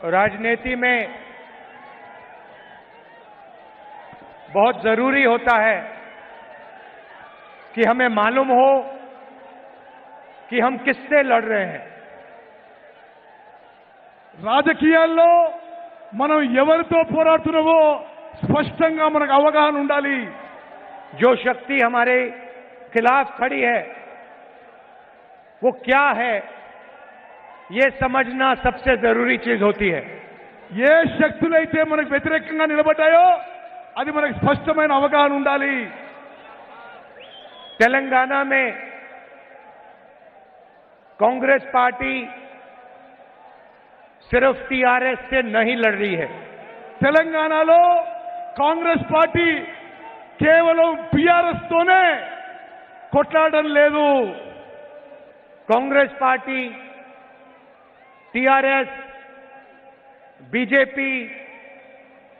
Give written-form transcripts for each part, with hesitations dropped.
राजनीति में बहुत जरूरी होता है कि हमें मालूम हो कि हम किससे लड़ रहे हैं। రాజకీయాల్లో మనం ఎవరితో పోరాడుతున్నామో స్పష్టంగా మనకు అవగాహన ఉండాలి। जो शक्ति हमारे खिलाफ खड़ी है वो क्या है, ये समझना सबसे जरूरी चीज होती है। ఏ శక్తులైతే మనకు వ్యతిరేకంగా నిలబడ్డాయో అది మనకు స్పష్టమైన అవగాహన ఉండాలి। तेलंगाना में कांग्रेस पार्टी सिर्फ टीआरएस से नहीं लड़ रही है। తెలంగాణలో కాంగ్రెస్ పార్టీ కేవలం బీఆర్ఎస్ తోనే కొట్లాడడం లేదు। कांग्रेस पार्टी टीआरएस, बीजेपी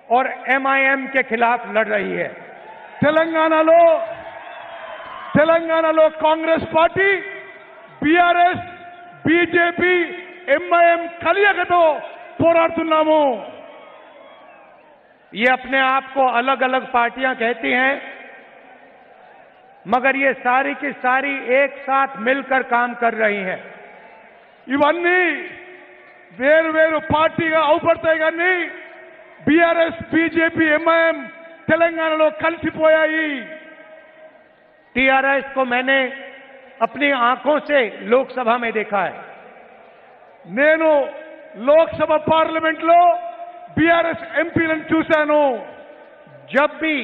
और एमआईएम के खिलाफ लड़ रही है। తెలంగాణలో Congress party BRS, BJP, MIM కలయికతో పోరాడుతున్నాము। ये अपने आप को अलग अलग पार्टियां कहती हैं, मगर ये सारी की सारी एक साथ मिलकर काम कर रही हैं। ఇవన్నీ వేరు పార్టీగా అవుపడతాయి కానీ బీఆర్ఎస్, బీజేపీ, ఎంఐఎం తెలంగాణలో కలిసిపోయాయి। टीआरएस को मैंने अपनी आंखों से लोकसभा में देखा है। నేను లోక్సభ పార్లమెంట్లో బీఆర్ఎస్ ఎంపీలను చూశాను। जब भी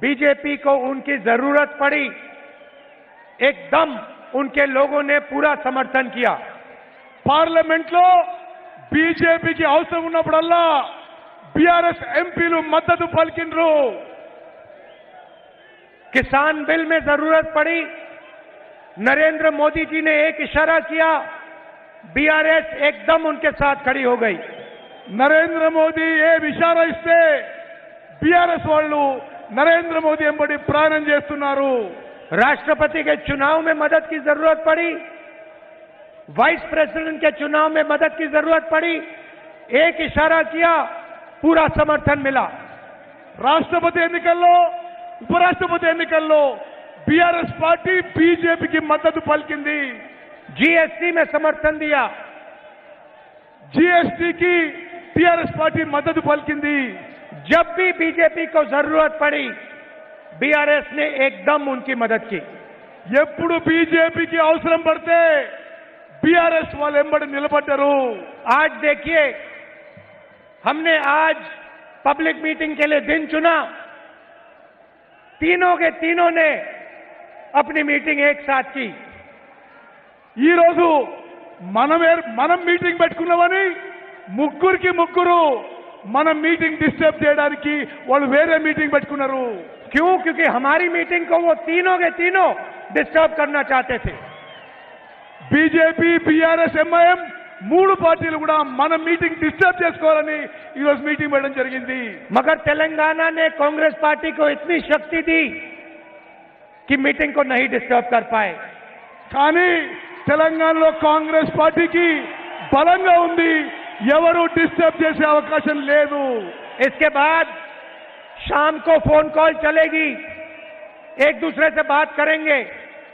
बीजेपी को उनकी जरूरत पड़ी एकदम उनके लोगों ने पूरा समर्थन किया। పార్లమెంట్లో బీజేపీకి అవసరం ఉన్నప్పుడల్లా బీఆర్ఎస్ ఎంపీలు మద్దతు పలికిండ్రు। किसान बिल में जरूरत पड़ी, नरेंद्र मोदी जी ने एक इशारा किया, बीआरएस एकदम उनके साथ खड़ी हो गई। నరేంద్ర మోదీ ఏ ఇషారా ఇస్తే బీఆర్ఎస్ వాళ్ళు నరేంద్ర మోదీ ఎంబడి ప్రయాణం చేస్తున్నారు। राष्ट्रपति के चुनाव में मदद की जरूरत पड़ी, वाइस प्रेसिडेंट के चुनाव में मदद की जरूरत पड़ी, एक इशारा किया, पूरा समर्थन मिला। రాష్ట్రపతి ఎన్నికల్లో, ఉపరాష్ట్రపతి ఎన్నికల్లో బీఆర్ఎస్ పార్టీ బీజేపీకి మద్దతు పలికింది। जीएसटी में समर्थन दिया, జీఎస్టీకి టీఆర్ఎస్ పార్టీ మద్దతు పలికింది। जब भी बीजेपी को जरूरत पड़ी बीआरएस ने एकदम उनकी मदद की। ఎప్పుడు బీజేపీకి అవసరం పడితే బీఆర్ఎస్ వాళ్ళు ఎంబడి నిలబడ్డారు। आज देखिए, हमने आज पब्लिक मीटिंग के लिए दिन चुना, तीनों के तीनों ने अपनी मीटिंग एक साथ की। ఈ రోజు మనం మీటింగ్ పెట్టుకున్నామని ముగ్గురికి ముగ్గురు మన మీటింగ్ డిస్టర్బ్ చేయడానికి వాళ్ళు వేరే మీటింగ్ పెట్టుకున్నారు। क्यों? क्योंकि हमारी मीटिंग को वो तीनों के तीनों डिस्टर्ब करना चाहते थे। బీజేపీ, బీఆర్ఎస్, ఎంఐఎం మూడు పార్టీలు కూడా మన మీటింగ్ డిస్టర్బ్ చేసుకోవాలని ఈ రోజు మీటింగ్ పెట్టడం జరిగింది। मगर तेलंगाना ने कांग्रेस पार्टी को इतनी शक्ति दी कि मीटिंग को नहीं डिस्टर्ब कर पाए। కానీ తెలంగాణలో కాంగ్రెస్ పార్టీకి బలంగా ఉంది, ఎవరు డిస్టర్బ్ చేసే అవకాశం లేదు। इसके बाद शाम को फोन कॉल चलेगी, एक दूसरे से बात करेंगे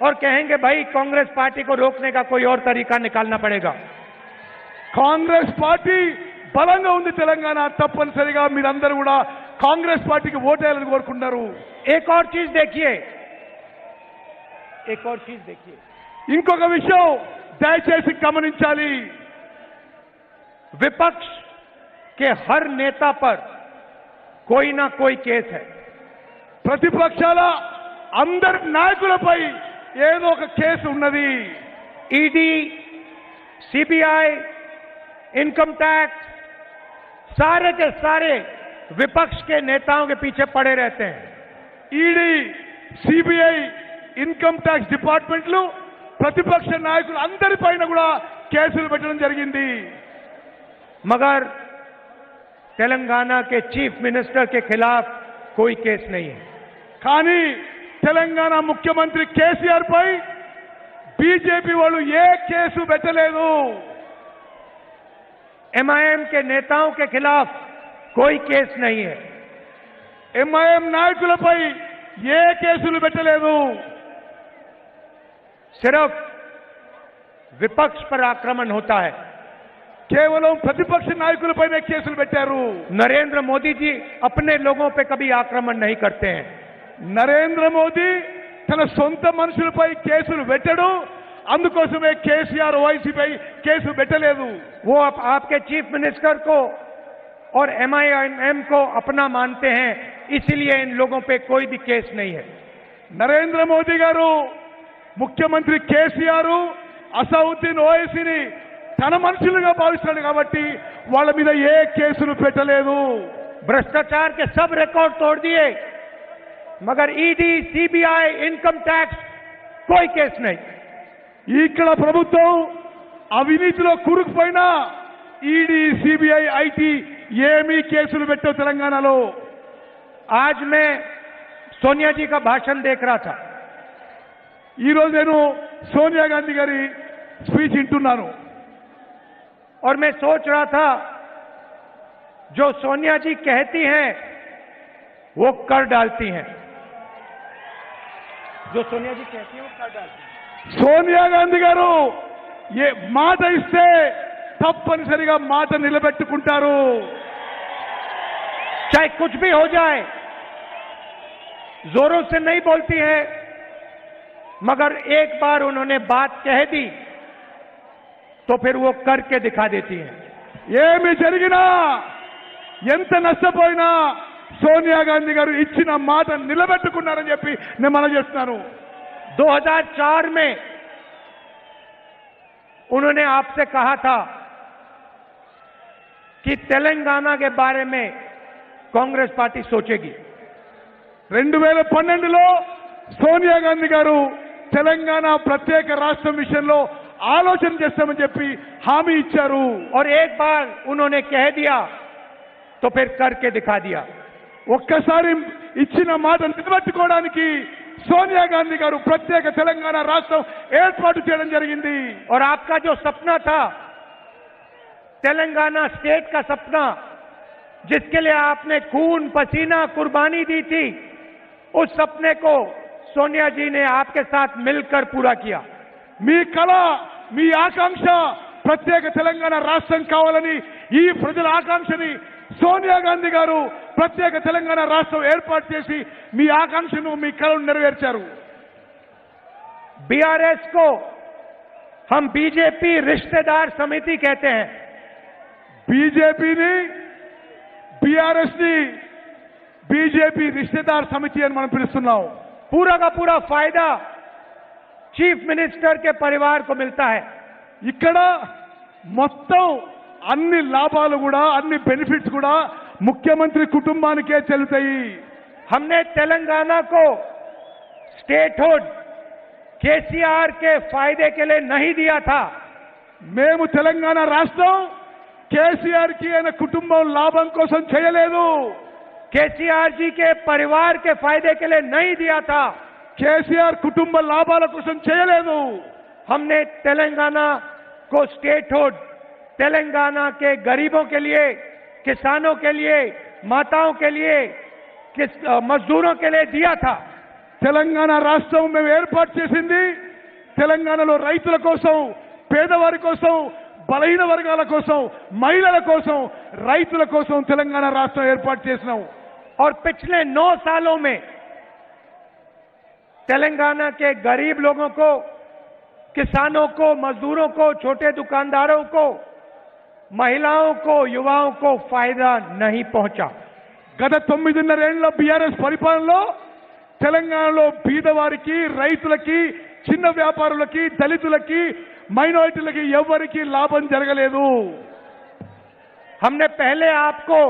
और कहेंगे भाई कांग्रेस पार्टी को रोकने का कोई और तरीका निकालना पड़ेगा। కాంగ్రెస్ పార్టీ బలంగా ఉంది తెలంగాణ, తప్పనిసరిగా మీరందరూ కూడా కాంగ్రెస్ పార్టీకి ఓటేయాలని కోరుకుంటున్నారు। एक और चीज देखिए, ఇంకొక విషయం దయచేసి గమనించాలి। विपक्ष के हर नेता पर कोई ना कोई केस है। ప్రతిపక్షాల అందరి నాయకులపై ఏదో ఒక కేసు ఉన్నది। ईडी, सीबीआई, इनकम टैक्स, सारे के सारे विपक्ष के नेताओं के पीछे पड़े रहते हैं। ఈడీ, సిబిఐ, ఇన్కమ్ ట్యాక్స్ డిపార్ట్మెంట్లు ప్రతిపక్ష నాయకులు అందరిపైన కూడా కేసులు పెట్టడం జరిగింది। मगर तेलंगाना के चीफ मिनिस्टर के खिलाफ कोई केस नहीं है। కానీ తెలంగాణ ముఖ్యమంత్రి కేసీఆర్ పై బీజేపీ వాళ్ళు ఏ కేసు పెట్టలేదు। एमआईएम के नेताओं के खिलाफ कोई केस नहीं है। ఎంఐఎం నాయకులపై ఏ కేసులు పెట్టలేదు. सिर्फ विपक्ष पर आक्रमण होता है। కేవలం ప్రతిపక్ష నాయకులపైనే కేసులు పెట్టారు. नरेंद्र मोदी जी अपने लोगों पे कभी आक्रमण नहीं करते हैं। నరేంద్ర మోదీ తన సొంత మనుషులపై కేసులు పెట్టడు. అందుకోసమే కేసీఆర్ ఓవైసీపై కేసు పెట్టలేదు. वो आपके चीफ मिनिस्टर को और एमआईएम को अपना मानते हैं, इसलिए इन लोगों पे कोई भी केस नहीं है। నరేంద్ర మోదీ గారు ముఖ్యమంత్రి కేసీఆర్ అసౌద్దీన్ ఓవైసీని తన మనుషులుగా భావిస్తున్నాడు కాబట్టి వాళ్ళ మీద ఏ కేసులు పెట్టలేదు. भ्रष्टाचार के सब रिकॉर्ड तोड़ दिए, मगर ईडी, सीबीआई, इनकम टैक्स कोई केस नहीं। ఇక్కడ ప్రభుత్వం అవినీతిలో కూరుకుపోయినా ఈడీ, సిబిఐ, ఐటీ ఏమీ కేసులు పెట్టవు తెలంగాణలో. आज मैं सोनिया जी का भाषण देख रहा था। ఈ రోజు నేను సోనియా గాంధీ గారి స్పీచ్ వింటున్నాను. और मैं सोच रहा था, जो सोनिया जी कहती हैं वो कर डालती हैं। जो सोनिया जी कहती हैं वो कर डालती हैं। సోనియా గాంధీ గారు ఏ మాట ఇస్తే తప్పనిసరిగా మాట నిలబెట్టుకుంటారు. चाहे कुछ भी हो जाए, जोरों से नहीं बोलती है, मगर एक बार उन्होंने बात कह दी तो फिर वो करके दिखा देती हैं। ఏమి జరిగినా ఎంత నష్టపోయినా సోనియా గాంధీ గారు ఇచ్చిన మాట నిలబెట్టుకున్నారని చెప్పి నేను మనం చేస్తున్నాను. 2004 में उन्होंने आपसे कहा था कि तेलंगाना के बारे में कांग्रेस पार्टी सोचेगी। 2012లో సోనియా గాంధీ గారు తెలంగాణ ప్రత్యేక రాష్ట్రం విషయంలో ఆలోచన చేస్తామని చెప్పి హామీ ఇచ్చారు. और एक बार उन्होंने कह दिया तो फिर करके दिखा दिया। ఒక్కసారి ఇచ్చిన మాట నిలబెట్టుకోవడానికి సోనియా గాంధీ గారు ప్రత్యేక తెలంగాణ రాష్ట్రం ఏర్పాటు చేయడం జరిగింది. और आपका जो सपना था, तेलंगाना स्टेट का सपना, जिसके लिए आपने खून पसीना कुर्बानी दी थी, उस सपने को सोनिया जी ने आपके साथ मिलकर पूरा किया। మీ కళ, మీ ఆకాంక్ష ప్రత్యేక తెలంగాణ రాష్ట్రం కావాలని ఈ ప్రజల ఆకాంక్షని సోనియా గాంధీ గారు ప్రత్యేక తెలంగాణ రాష్ట్రం ఏర్పాటు చేసి మీ ఆకాంక్షను, మీ కళను నెరవేర్చారు. बीआरएस को हम बीजेपी रिश्तेदार समिति कहते हैं। బీజేపీని, బీఆర్ఎస్ ని బీజేపీ రిశ్తేదార్ సమితి అని మనం పిలుస్తున్నాం. पूरा का पूरा फायदा चीफ मिनिस्टर के परिवार को मिलता है। ఇక్కడ మొత్తం అన్ని లాభాలు కూడా, అన్ని బెనిఫిట్స్ కూడా ముఖ్యమంత్రి కుటుంబానికే చెల్లుతాయి. हमने तेलंगाना को स्टेटहुड केसीआर के फायदे के लिए नहीं दिया था। మేము తెలంగాణ రాష్ట్రం కేసీఆర్ కి ఆయన కుటుంబం లాభం కోసం చేయలేదు. केसीआर जी के परिवार के फायदे के लिए नहीं दिया था। కేసీఆర్ కుటుంబ లాభాల కోసం చేయలేదు. हमने तेलंगाना को स्टेटहुड तेलंगाना के गरीबों के लिए, किसानों के लिए, माताओं के लिए, मजदूरों के लिए दिया था। తెలంగాణ రాష్ట్రం మేము ఏర్పాటు చేసింది తెలంగాణలో రైతుల కోసం, పేదవారి కోసం, బలహీన వర్గాల కోసం, మహిళల కోసం, రైతుల కోసం తెలంగాణ రాష్ట్రం ఏర్పాటు చేసినాం. और पिछले 9 सालों में तेलंगाना के गरीब लोगों को, किसानों को, मजदूरों को, छोटे दुकानदारों को, महिलाओं को, युवाओं को फायदा नहीं पहुंचा। గత 9.5 ఏళ్ల బీఆర్ఎస్ పరిపాలనలో తెలంగాణలో బీదవారికి, రైతులకి, చిన్న వ్యాపారులకి, దళితులకి, మైనారిటీలకి ఎవరికి లాభం జరగలేదు. हमने पहले आपको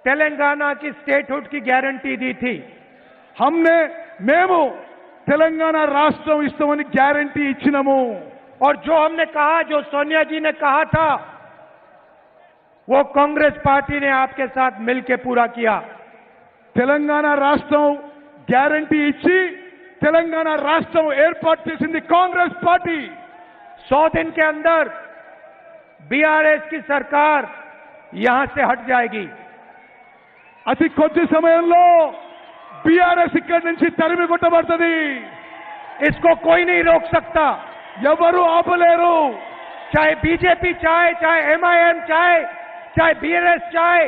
तेलंगाना की स्टेटहुड की गारंटी दी थी। మేము తెలంగాణ రాష్ట్రం ఇస్తామని గ్యారంటీ ఇచ్చినాము. और जो हमने कहा, जो सोनिया जी ने कहा था, वो कांग्रेस पार्टी ने आपके साथ मिलकर पूरा किया। తెలంగాణ రాష్ట్రం గ్యారంటీ ఇచ్చి తెలంగాణ రాష్ట్రం ఏర్పాటు చేసింది కాంగ్రెస్ పార్టీ. 100 दिन के अंदर बीआरएस की सरकार यहां से हट जाएगी। అతి కొద్ది సమయంలో బీఆర్ఎస్ ఇక్కడి నుంచి తరిమి కొట్టబడుతుంది. इसको कोई नहीं रोक सकता, ఎవరు ఆపలేరు. चाहे बीजेपी चाहे, चाहे एमआईएम चाहे बीआरएस चाहे,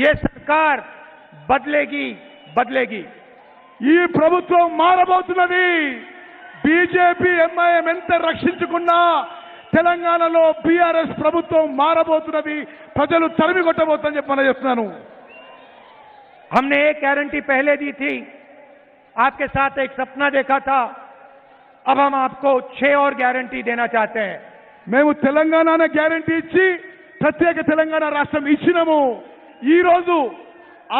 ये सरकार बदलेगी। ఈ ప్రభుత్వం మారబోతున్నది. బీజేపీ ఎంఐఎం ఎంత రక్షించుకున్నా తెలంగాణలో బీఆర్ఎస్ ప్రభుత్వం మారబోతున్నది. ప్రజలు తరిమి కొట్టబోతుందని చెప్పి చెప్తున్నాను. हमने एक गारंटी पहले दी थी, आपके साथ एक सपना देखा था, अब हम आपको 6 और गारंटी देना चाहते हैं। మేము తెలంగాణ గ్యారంటీ ఇచ్చి ప్రత్యేక తెలంగాణ రాష్ట్రం ఇచ్చినాము. ఈ రోజు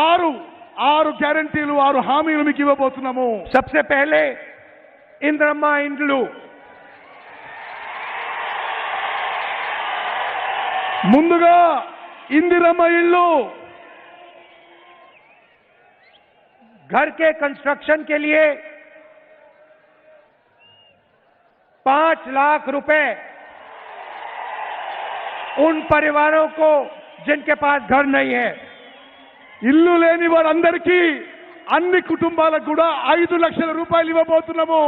6 గ్యారంటీలు 6 హామీలు మీకు ఇవ్వబోతున్నాము. सबसे पहले इंद्रम्मा इंड्लू, ముందుగా ఇందిరమ్మ ఇల్లు, घर के कंस्ट्रक्शन के लिए 5 लाख रुपए उन परिवारों को जिनके पास घर नहीं है। ఇల్లు లేని వారందరికీ అన్ని కుటుంబాలకు కూడా 5 లక్షల రూపాయలు ఇవ్వబోతున్నాము.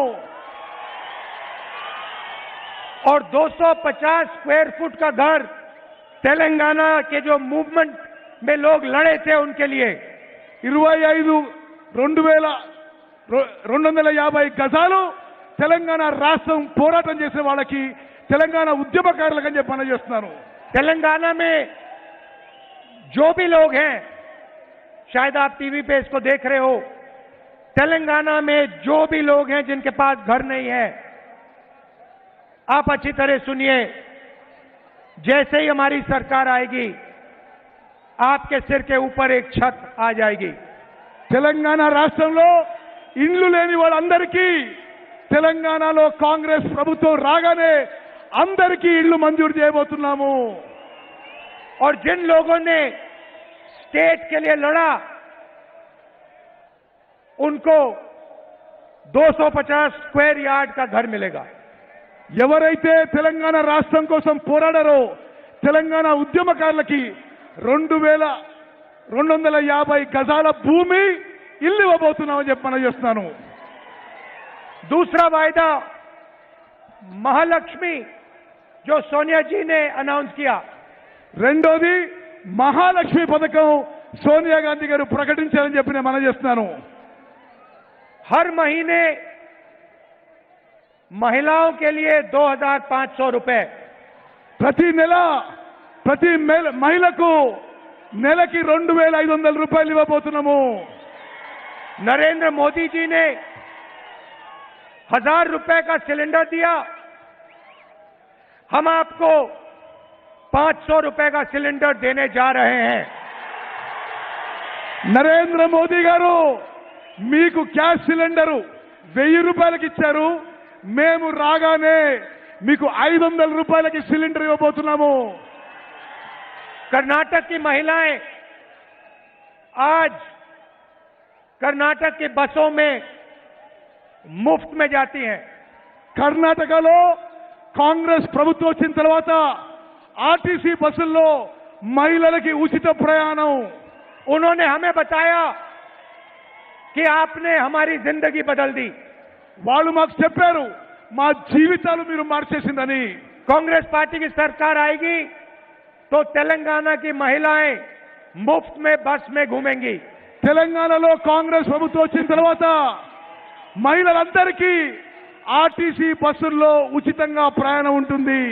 और 250 स्क्वायर फुट का घर तेलंगाना के जो मूवमेंट में लोग लड़े थे उनके लिए 250 గజాలు తెలంగాణ రాష్ట్రం పోరాటం చేసే వాళ్ళకి, తెలంగాణ ఉద్యమకారులకు అని చెప్పి పనిచేస్తున్నాను. तेलंगाना में जो भी लोग हैं, शायद आप टीवी पे इसको देख रहे हो, तेलंगाना में जो भी लोग हैं जिनके पास घर नहीं है, आप अच्छी तरह सुनिए। जैसे ही हमारी सरकार आएगी, आपके सिर के ऊपर एक छत आ जाएगी। తెలంగాణ రాష్ట్రంలో ఇండ్లు లేని వాళ్ళందరికీ తెలంగాణలో కాంగ్రెస్ ప్రభుత్వం రాగానే అందరికీ ఇళ్లు మంజూరు చేయబోతున్నాము. और जिन लोगों ने स्टेट के लिए लड़ा, उनको 250 स्क्वायर यार्ड का घर मिलेगा। ఎవరైతే తెలంగాణ రాష్ట్రం కోసం పోరాడారో తెలంగాణ ఉద్యమకారులకి 2250 గజాల భూమి ఇల్లు ఇవ్వబోతున్నామని చెప్పి మనం చేస్తున్నాను. दूसरा वायदा महालक्ष्मी, जो सोनिया जी ने अनाउंस किया, రెండోది మహాలక్ష్మి పథకం సోనియా గాంధీ గారు ప్రకటించారని చెప్పి నేను మనం చేస్తున్నాను. हर महीने महिलाओं के लिए 2500 रुपए, ప్రతి నెల ప్రతి మహిళకు నెలకి 2500 రూపాయలు ఇవ్వబోతున్నాము. नरेंद्र मोदी जी ने 1000 रुपए का सिलेंडर दिया, हम आपको 500 रुपए का सिलेंडर देने जा रहे हैं। నరేంద్ర మోదీ గారు మీకు గ్యాస్ సిలిండరు 1000 రూపాయలకి ఇచ్చారు. మేము రాగానే మీకు 500 రూపాయలకి సిలిండర్ ఇవ్వబోతున్నాము. कर्नाटक की महिलाएं आज कर्नाटक की बसों में मुफ्त में जाती हैं। కర్ణాటకలో కాంగ్రెస్ ప్రభుత్వం వచ్చిన తర్వాత ఆర్టీసీ బస్సుల్లో మహిళలకి ఉచిత ప్రయాణం. उन्होंने हमें बताया कि आपने हमारी जिंदगी बदल दी। వాళ్ళు మాకు చెప్పారు మా జీవితాలు మీరు మార్చేసిందని. कांग्रेस पार्टी की सरकार आएगी तो तेलंगाना की महिलाएं मुफ्त में बस में घूमेंगी। తెలంగాణలో కాంగ్రెస్ ప్రభుత్వం వచ్చిన తర్వాత మహిళలందరికీ ఆర్టీసీ బస్సుల్లో ఉచితంగా ప్రయాణం ఉంటుంది.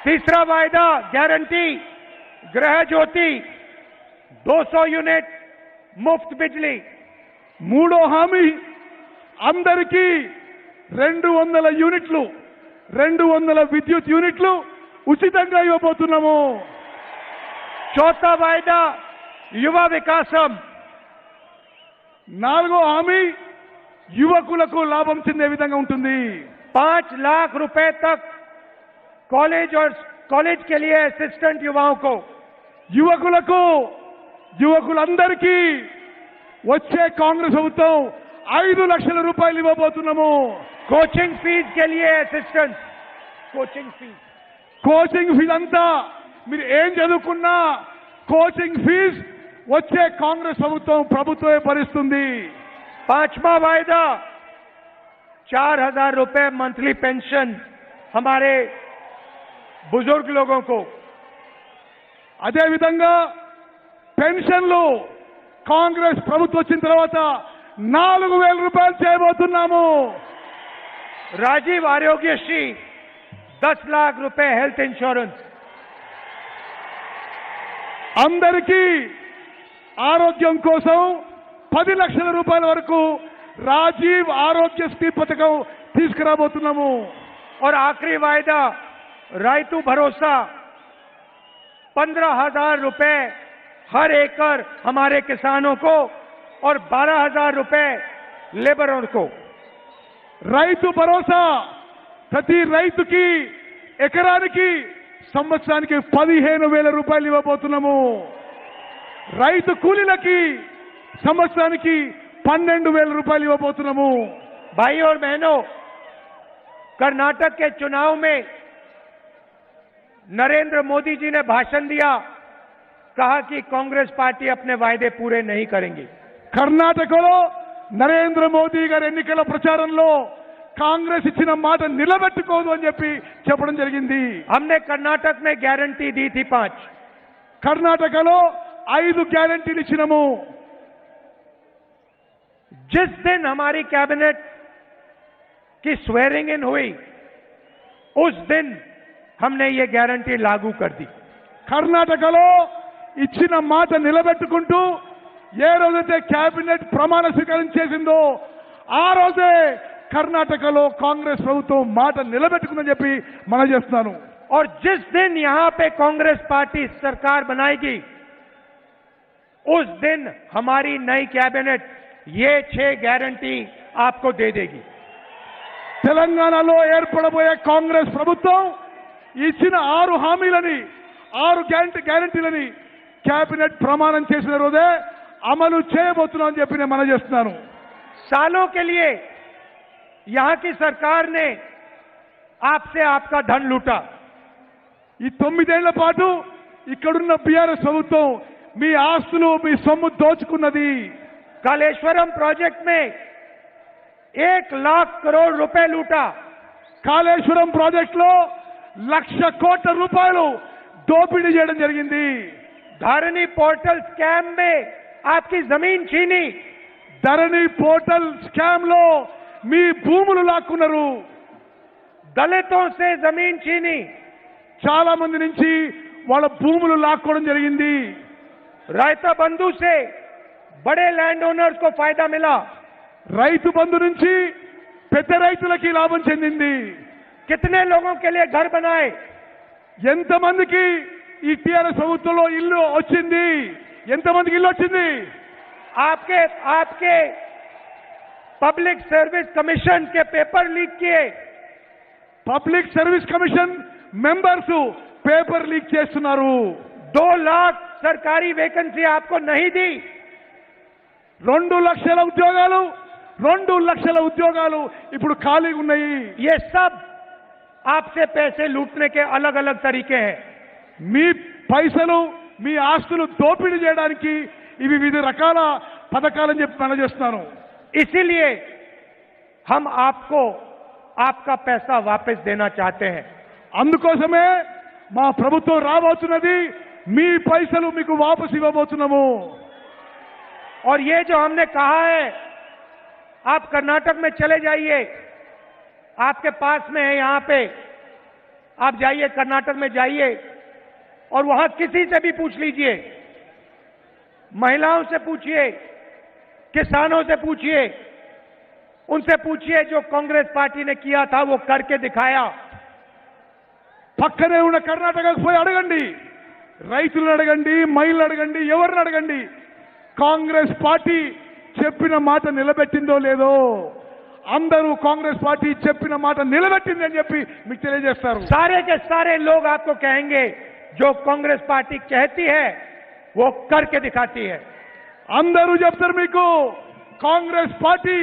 तीसरा वायदा गारंटी गृह ज्योति, 200 यूनिट मुफ्त बिजली। మూడో హామీ అందరికీ 200 యూనిట్లు 200 విద్యుత్ యూనిట్లు ఉచితంగా ఇవ్వబోతున్నాము. चौथा वायदा युवा विकासम, నాలుగో హామీ యువకులకు లాభం చెందే విధంగా ఉంటుంది. 5 लाख रुपए तक कॉलेज और कॉलेज के लिए असिस्टेंट युवाओं को, యువకులందరికీ వచ్చే కాంగ్రెస్ ప్రభుత్వం 5 లక్షల రూపాయలు ఇవ్వబోతున్నాము. कोचिंग फीस के लिए assistance, coaching fees coaching fees అంతా మీరు ఏం చదువుకున్నా కోచింగ్ ఫీజు వచ్చే కాంగ్రెస్ ప్రభుత్వమే భరిస్తుంది. 5वां वायदा 4,000 रुपए मंथली पेंशन हमारे बुजुर्ग लोगों को. అదే విధంగా పెన్షన్లు కాంగ్రెస్ ప్రభుత్వం వచ్చిన తర్వాత 4,000 రూపాయలు చేయబోతున్నాము. राजीव आरोग्यश्री 10 लाख रुपए हेल्थ इंश्योरेंस. అందరికీ ఆరోగ్యం కోసం 10 లక్షల రూపాయల వరకు రాజీవ్ ఆరోగ్యశ్రీ పథకం తీసుకురాబోతున్నాము. और आखिरी वायदा रायतू भरोसा 15,000 रुपए हर एकड़ हमारे किसानों को और 12,000 रुपए लेबरों को. రైతు భరోసా ప్రతి రైతుకి ఎకరానికి సంవత్సరానికి 15,000 రూపాయలు ఇవ్వబోతున్నాము. రైతు కూలీలకి సంవత్సరానికి 12,000 రూపాయలు ఇవ్వబోతున్నాము. भाई और बहनों, कर्नाटक के चुनाव में नरेंद्र मोदी जी ने भाषण दिया, कहा कि कांग्रेस पार्टी अपने वायदे पूरे नहीं करेंगी. కర్ణాటకలో నరేంద్ర మోదీ గారి ఎన్నికల ప్రచారంలో కాంగ్రెస్ ఇచ్చిన మాట నిలబెట్టుకోదు అని చెప్పడం జరిగింది. हमने कर्नाटक में गारंटी दी थी 5. కర్ణాటకలో 5 గ్యారెంటీలు ఇచ్చినాము. जिस दिन हमारी कैबिनेट की स्वेरिंग इन हुई उस दिन हमने ये गारंटी लागू कर दी. కర్ణాటకలో ఇచ్చిన మాట నిలబెట్టుకుంటూ ఏ రోజైతే కేబినెట్ ప్రమాణ స్వీకారం చేసిందో ఆ రోజే కర్ణాటకలో కాంగ్రెస్ ప్రభుత్వం మాట నిలబెట్టుకుందని చెప్పి మనం చేస్తున్నాను. और जिस दिन यहां पे कांग्रेस पार्टी सरकार बनाएगी उस दिन हमारी नई कैबिनेट ये 6 गारंटी आपको दे देगी. తెలంగాణలో ఏర్పడబోయే కాంగ్రెస్ ప్రభుత్వం ఇచ్చిన 6 హామీలని 6 గ్యారెంటీలని కేబినెట్ ప్రమాణం చేసిన రోజే అమలు చేయబోతున్నామని చెప్పి నేను మనం చేస్తున్నాను. सालों के लिए यहां की सरकार ने आपसे आपका धन लूटा. ఈ 9 ఏళ్ల పాటు ఇక్కడున్న బీఆర్ఎస్ ప్రభుత్వం మీ ఆస్తులు మీ సొమ్ము దోచుకున్నది. कालेश्वरम प्रोजेक्ट में 1 लाख करोड़ रुपए लूटा. కాళేశ్వరం ప్రాజెక్టులో 1,00,000 కోట్ల రూపాయలు దోపిడీ చేయడం జరిగింది. धरनी पोर्टल स्कैम में आपकी जमीन छीनी. ధరణి పోర్టల్ స్కామ్ లో మీ భూములు లాక్కున్నారు. दलितों से जमीन छीनी. చాలా మంది నుంచి వాళ్ళ భూములు లాక్కోవడం జరిగింది. रायता बंधु से बड़े लैंड ओनर्स को फायदा मिला. రైతు బంధు నుంచి పెద్ద రైతులకి లాభం చెందింది. कितने लोगों के लिए घर बनाए. ఎంతమందికి ఈ టీఆర్ఎస్ ప్రభుత్వంలో ఇల్లు వచ్చింది? ఎంతమందికి ఇల్లు వచ్చింది? आपके पब्लिक सर्विस कमीशन के पेपर लीक किए. Public service commission members paper leak చేస్తున్నారు. 2 लाख सरकारी वैकेंसी आपको नहीं दी. 2 లక్షల ఉద్యోగాలు ఇప్పుడు ఖాళీగా ఉన్నాయి. ये सब आपसे पैसे लूटने के अलग अलग तरीके हैं. మీ పైసలు మీ ఆస్తులు దోపిడీ చేయడానికి ఇవి వివిధ రకాల పథకాలని చెప్పి మనం చేస్తున్నాను. इसीलिए हम आपको आपका पैसा वापस देना चाहते हैं. అందుకోసమే మా ప్రభుత్వం రాబోతున్నది. మీ పైసలు మీకు వాపసు ఇవ్వబోతున్నాము. और ये जो हमने कहा है, आप कर्नाटक में चले जाइए, आपके पास में है यहां पे, आप जाइए कर्नाटक में जाइए और वहां किसी से भी पूछ लीजिए, महिलाओं से पूछिए, किसानों से पूछिए, उनसे पूछिए जो कांग्रेस पार्टी ने किया था वो करके दिखाया. పక్కనే ఉన్న కర్ణాటకకు పోయి అడగండి, రైతులను అడగండి, మహిళలు అడగండి, ఎవరిని అడగండి, కాంగ్రెస్ పార్టీ చెప్పిన మాట నిలబెట్టిందో లేదో. అందరూ కాంగ్రెస్ పార్టీ చెప్పిన మాట నిలబెట్టింది అని చెప్పి మీకు తెలియజేస్తారు. सारे के सारे लोग आपको कहेंगे जो कांग्रेस पार्टी कहती है वो करके दिखाती है. అందరూ చెప్తారు మీకు కాంగ్రెస్ పార్టీ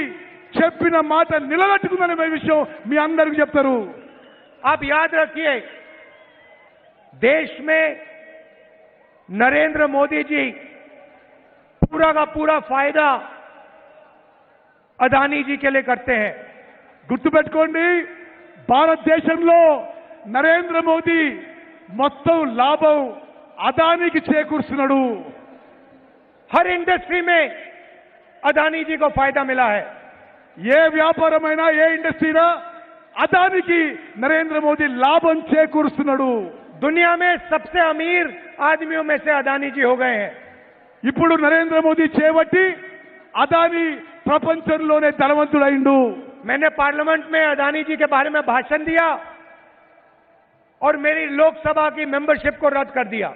చెప్పిన మాట నిలబెట్టుకుందనే విషయం మీ అందరికీ చెప్తారు. आप याद रखिए, देश में नरेंद्र मोदी जी पूरा का पूरा फायदा अदानी जी के लिए करते हैं। గుర్తుపెట్టుకోండి, భారతదేశంలో నరేంద్ర మోదీ మొత్తం లాభం అదానికి చేకూరుస్తున్నాడు। हर इंडस्ट्री में अदानी जी को फायदा मिला है। ఏ వ్యాపారమైనా ఏ ఇండస్ట్రీనా అదానికి నరేంద్ర మోదీ లాభం చేకూరుస్తున్నాడు। दुनिया में सबसे अमीर आदमियों में से अदानी जी हो गए हैं। ఇప్పుడు నరేంద్ర మోదీ చేపట్టి అదాని ప్రపంచంలోనే ధనవంతుడైండు। मैंने पार्लियामेंट में अदानी जी के बारे में भाषण दिया और मेरी लोकसभा की मेंबरशिप को रद्द कर दिया।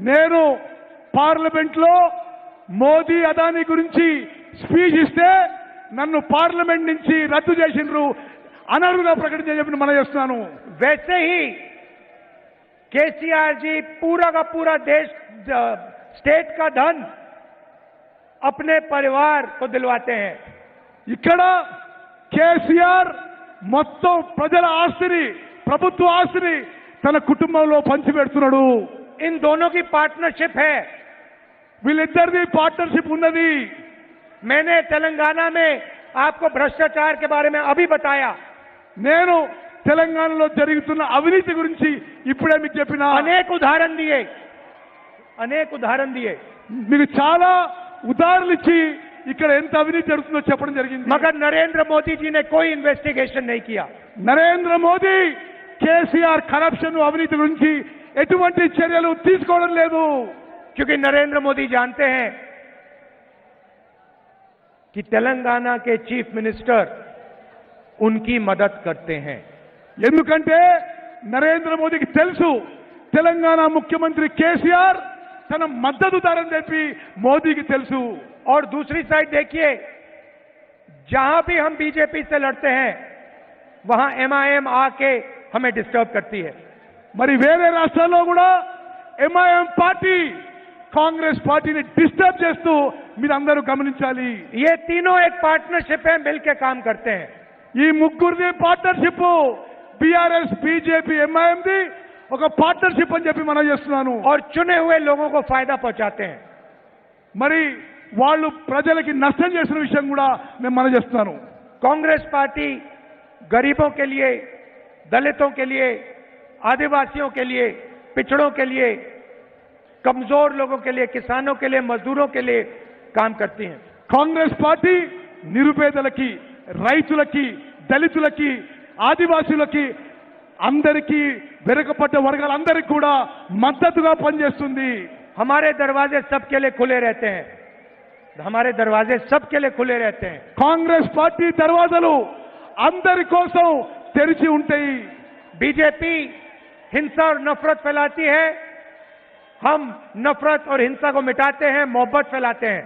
నేను పార్లమెంట్ లో మోదీ అదాని గురించి స్పీచ్ ఇస్తే నన్ను పార్లమెంట్ నుంచి రద్దు చేసిండ్రు, అనర్హుగా ప్రకటించని మనం చేస్తున్నాను। वैसे ही केसीआर जी पूरा का पूरा देश स्टेट का धन अपने परिवार को दिलवाते हैं। ఇక్కడ కేసీఆర్ మొత్తం ప్రజల ఆస్తిని, ప్రభుత్వ ఆస్తిని తన కుటుంబంలో పంచిపెడుతున్నాడు। इन दोनों की पार्टनरशिप है। వీళ్ళిద్దరిది పార్ట్నర్షిప్ ఉన్నది। मैंने तेलंगाना में आपको भ्रष्टाचार के बारे में अभी बताया। నేను తెలంగాణలో జరుగుతున్న అవినీతి గురించి ఇప్పుడే మీకు చెప్పిన अनेक उदाहरण दिए మీకు చాలా ఉదాహరణలు ఇచ్చి ఇక్కడ ఎంత అవినీతి జరుగుతుందో చెప్పడం జరిగింది। मगर नरेंद्र मोदी जी ने कोई इन्वेस्टिगेशन नहीं किया। నరేంద్ర మోదీ కేసీఆర్ కరప్షన్ అవినీతి గురించి ఎటువంటి చర్యలు తీసుకోవడం లేదు। क्योंकि नरेंद्र मोदी जानते हैं कि तेलंगाना के चीफ मिनिस्टर उनकी मदद करते हैं। ఎందుకంటే నరేంద్ర మోదీకి తెలుసు తెలంగాణ ముఖ్యమంత్రి కేసీఆర్ తన మద్దతుదారని చెప్పి మోదీకి తెలుసు। और दूसरी साइड देखिए, जहां भी हम बीजेपी से लड़ते हैं वहां एमआईएम आके हमें डिस्टर्ब करती है। మరి వేరే రాష్ట్రాల్లో కూడా ఎంఐఎం పార్టీ కాంగ్రెస్ పార్టీని డిస్టర్బ్ చేస్తూ మీరందరూ గమనించాలి। ये तीनों एक पार्टनरशिप है, मिलकर काम करते हैं। ఈ ముగ్గురిది పార్ట్నర్షిప్, బీఆర్ఎస్ బీజేపీ ఎంఐఎంది ఒక పార్ట్నర్షిప్ అని చెప్పి మనం చేస్తున్నాను। और चुने हुए लोगों को फायदा पहुंचाते हैं। మరి వాళ్ళు ప్రజలకి నష్టం చేసిన విషయం కూడా నేను మనం చేస్తున్నాను। कांग्रेस पार्टी गरीबों के लिए, दलितों के लिए, आदिवासियों के लिए, पिछड़ों के लिए, कमजोर लोगों के लिए, किसानों के लिए, मजदूरों के लिए काम करती हैं। కాంగ్రెస్ పార్టీ నిరుపేదలకి, రైతులకి, దళితులకి, ఆదివాసులకి, అందరికీ వెనుకబడ్డ వర్గాలందరికీ కూడా మద్దతుగా పనిచేస్తుంది। हमारे दरवाजे सबके लिए खुले रहते हैं। हमारे दरवाजे सबके लिए खुले रहते हैं। కాంగ్రెస్ పార్టీ దర్వాజలు అందరి కోసం తెరిచి ఉంటాయి। बीजेपी हिंसा और नफरत फैलाती है, हम नफरत और हिंसा को मिटाते हैं, मोहब्बत फैलाते हैं।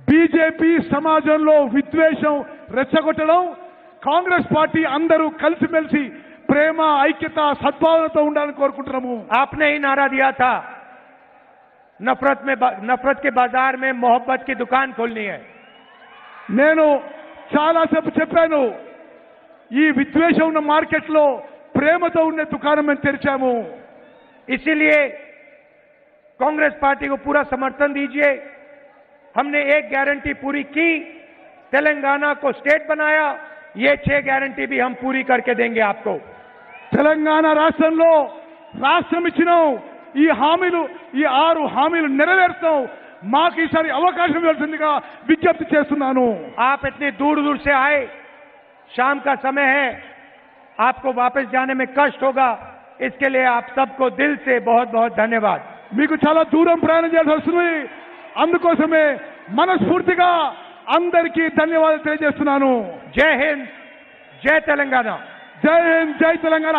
బీజేపీ సమాజంలో విద్వేషం రెచ్చగొట్టడం, కాంగ్రెస్ పార్టీ అందరూ కలిసిమెలిసి ప్రేమ, ఐక్యత, సద్భావనతో ఉండాలని కోరుకుంటున్నాము। आपने ही नारा दिया था, नफरत के बाजार में मोहब्बत की दुकान खोलनी है। నేను చాలాసేపు చెప్పాను, ఈ విద్వేషం ఉన్న మార్కెట్లో ప్రేమతో ఉండే దుకాణం మేము తెరిచాము। इसीलिए कांग्रेस पार्टी को पूरा समर्थन दीजिए। हमने एक गारंटी पूरी की, तेलंगाना को स्टेट बनाया, ये 6 गारंटी भी हम पूरी करके देंगे आपको। తెలంగాణ రాష్ట్రంలో రాష్ట్రం ఇచ్చినాం, ఈ హామీలు, ఈ 6 హామీలు నెరవేర్చాం। మాకు ఈసారి అవకాశం ఇవ్వాల్సిందిగా విజ్ఞప్తి చేస్తున్నాను। आप इतनी दूर दूर से आए, शाम का समय है, आपको वापस जाने में कष्ट होगा, इसके लिए आप सबको दिल से बहुत बहुत धन्यवाद। మీకు చాలా దూరం ప్రయాణం చేయాల్సి వస్తుంది, అందుకోసమే మనస్ఫూర్తిగా అందరికీ ధన్యవాదాలు తెలియజేస్తున్నాను। जय हिंद, जय तेलंगाना। జై హింద్, జై తెలంగాణ।